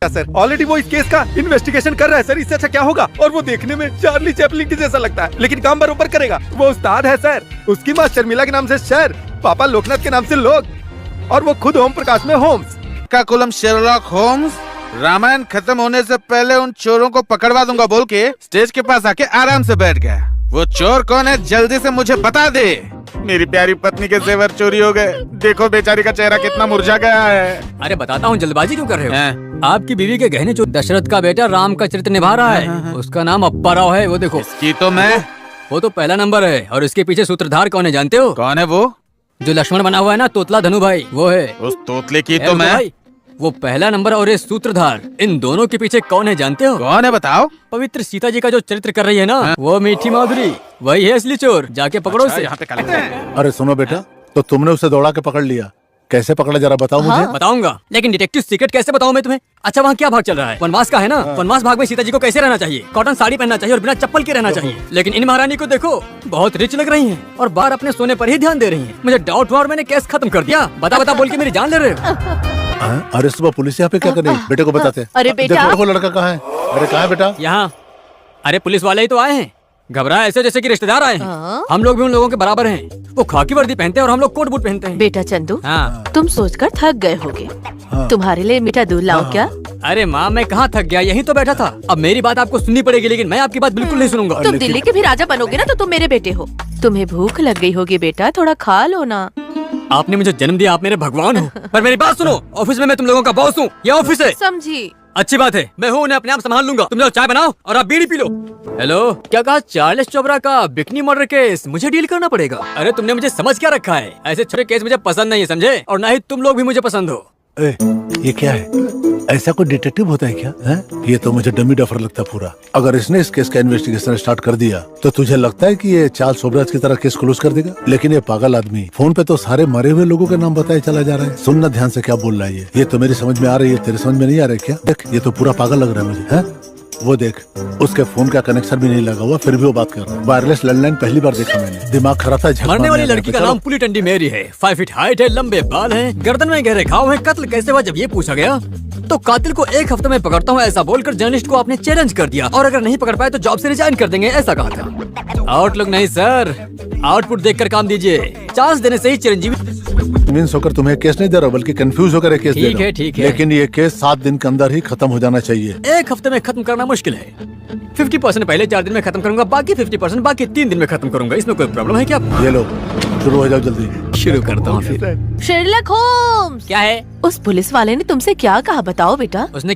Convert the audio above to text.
Sir already वो इस case का इन्वेस्टिगेशन कर रहा है सर। इससे अच्छा क्या होगा? और वो देखने में चार्ली चैपलिन के जैसा लगता है, लेकिन काम बरोबर करेगा। वो उस्ताद है सर। उसकी माँ शर्मिला के नाम से शर, पापा लोकनाथ के नाम से लोक, और वो खुद ओम प्रकाश में होम्स। का कुलम शेरलॉक होम्स। रामायण खत्म होने से पहले उन चोरों को पकड़वा दूंगा बोल के स्टेज के पास आके आराम से बैठ गया। वो चोर कौन है जल्दी से मुझे बता दे। मेरी प्यारी पत्नी के जेवर चोरी हो गए। देखो बेचारी का चेहरा कितना मुरझा गया है। अरे बताता हूँ, जल्दबाजी क्यों कर रहे हो? आपकी बीवी के गहने जो दशरथ का बेटा राम का चरित्र निभा रहा है, उसका नाम अप्पा राव है। वो देखो, इसकी तो मैं वो तो पहला नंबर है। और इसके पीछे सूत्रधार कौन है जानते हो? कौन है वो? जो लक्ष्मण बना हुआ है ना, तोतला धनु भाई, वो है। उस तोतले की तो मैं। वो पहला नंबर और ये सूत्रधार, इन दोनों के पीछे कौन है जानते हो? कौन है बताओ? पवित्र सीता जी का जो चरित्र कर रही है ना, वो मीठी माधुरी, वही है असली चोर। जाके पकड़ो उसे। यहाँ पे कलेक्टर। अरे सुनो बेटा, तो तुमने उसे दौड़ा के पकड़ लिया, कैसे पकड़ा जरा बताओ मुझे। बताऊंगा, लेकिन डिटेक्टिव सीक्रेट कैसे बताऊं मैं तुम्हें? अच्छा, वहाँ क्या भाग चल रहा है? वनवास का है ना। वनवास भाग में सीता जी को कैसे रहना चाहिए? कॉटन साड़ी पहनना चाहिए और बिना चप्पल के रहना चाहिए। लेकिन इन महारानी को देखो, बहुत रिच लग रही हैं और बाहर अपने सोने पर ही ध्यान दे रही हैं। मुझे डाउट हुआ और मैंने केस खत्म कर दिया। बता बता बोल के मेरी जान ले रहे हो। अरे सुबह पुलिस यहाँ पे क्या कर रही है? बेटे को बताते। अरे बेटा, देखो लड़का कहाँ है? अरे कहाँ है बेटा? यहाँ। अरे पुलिस वाले ही तो आए हैं। घबराए ऐसे जैसे कि रिश्तेदार आए हैं। हम लोग भी उन लोगों के बराबर हैं। वो खाकी वर्दी पहनते हैं और हम लोग कोट बूट पहनते हैं। बेटा चंदू, हाँ। तुम सोचकर थक गए होगे। तुम्हारे लिए मीठा दूध लाऊं क्या? अरे माँ, मैं कहाँ थक गया, यहीं तो बैठा था। अब मेरी बात आपको सुननी पड़ेगी, लेकिन मैं आपकी बात बिल्कुल नहीं सुनूंगा। तुम दिल्ली के भी राजा बनोगे ना, तो तुम मेरे बेटे हो। तुम्हें भूख लग गई होगी बेटा, थोड़ा खा लो ना। आपने मुझे जन्म दिया, आप मेरे भगवान हो। पर मेरी बात सुनो, ऑफिस में मैं तुम लोगों का बॉस हूँ। ये ऑफिस है। समझी? अच्छी बात है, मैं हूँ, उन्हें अपने आप संभाल लूंगा। तुम लोग चाय बनाओ और आप बीड़ी पी लो। हेलो, क्या कहा? चार्ल्स चोपड़ा का बिकनी मर्डर केस मुझे डील करना पड़ेगा। अरे तुमने मुझे समझ क्या रखा है? ऐसे छोटे केस मुझे पसंद नहीं है, समझे? और ना ही तुम लोग भी मुझे पसंद हो। ये क्या है? ऐसा कोई डिटेक्टिव होता है क्या? है? ये तो मुझे डमी डफर लगता है पूरा। अगर इसने इस केस का इन्वेस्टिगेशन स्टार्ट कर दिया तो तुझे लगता है कि ये चार्ल्स सोबराज की तरह केस क्लोज कर देगा? लेकिन ये पागल आदमी फोन पे तो सारे मरे हुए लोगों के नाम बताए चला जा रहा है। सुनना ध्यान से क्या बोल रहा है ये तो मेरी समझ में आ रही है, तेरे समझ में नहीं आ रहा है क्या? देख, ये तो पूरा पागल लग रहा है मुझे। है? वो देख, उसके फोन का कनेक्शन भी नहीं लगा हुआ, फिर भी वो बात कर रहा है। वायरलेस लैंडलाइन पहली बार देखा मैंने। दिमाग खराब था। मरने वाली लड़की का नाम पुली टंडी मेरी है। 5 फीट हाइट है, लंबे बाल हैं, गर्दन में गहरे घाव हैं। कत्ल कैसे हुआ जब ये पूछा गया तो कातिल को 1 हफ्ते में पकड़ता हूँ ऐसा बोलकर जर्नलिस्ट को आपने चैलेंज कर दिया, और अगर नहीं पकड़ पाए तो जॉब से रिजाइन कर देंगे, ऐसा कहा था। आउटलुक नहीं सर, आउटपुट देखकर काम दीजिए। चांस देने से ही चिरंजीवी मीन्स होकर तुम्हें केस नहीं दे रहा, बल्कि कंफ्यूज होकर केस दे रहा। ठीक है। लेकिन ये केस 7 दिन के अंदर ही खत्म हो जाना चाहिए। 1 हफ्ते में खत्म करना मुश्किल है। 50% पहले 4 दिन में खत्म करूंगा, बाकी 50% बाकी 3 दिन में खत्म करूंगा। इसमें कोई प्रॉब्लम है क्या? ये लो, शुरू हो जाओ जल्दी। शुरू करता हूँ फिर। शेरलॉक होम्स, क्या है? उस पुलिस वाले ने तुमसे क्या कहा बताओ बेटा? उसने